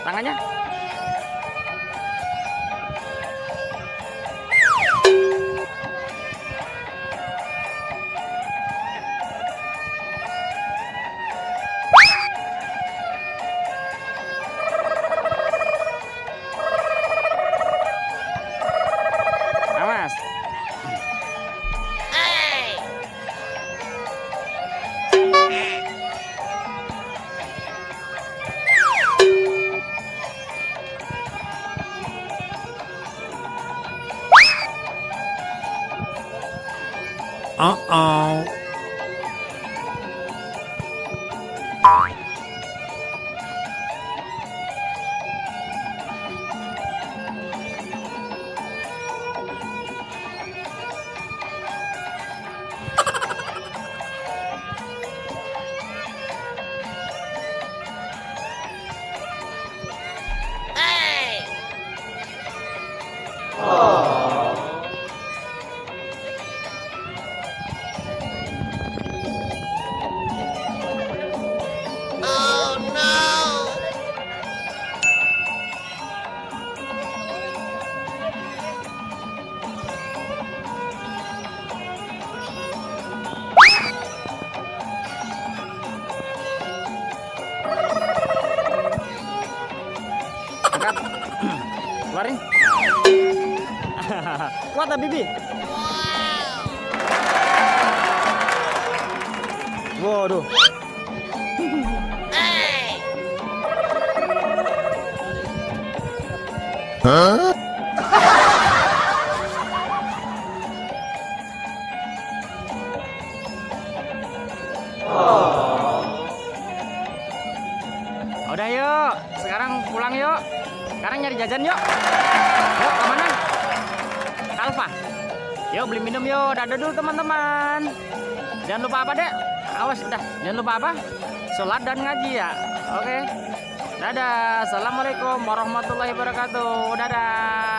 tangannya. Awas. Uh-oh. Angkat. Keluarin. Kuat tak Bibi? Waduh. Hah? Udah yuk, sekarang pulang yuk. Sekarang nyari jajan yuk. Yuk, kemana? Alfa. Yuk beli minum yuk. Dadah dulu teman-teman. Jangan lupa apa dek? Awas udah. Jangan lupa apa? Sholat dan ngaji ya. Oke. Dadah. Assalamualaikum warahmatullahi wabarakatuh. Dadah.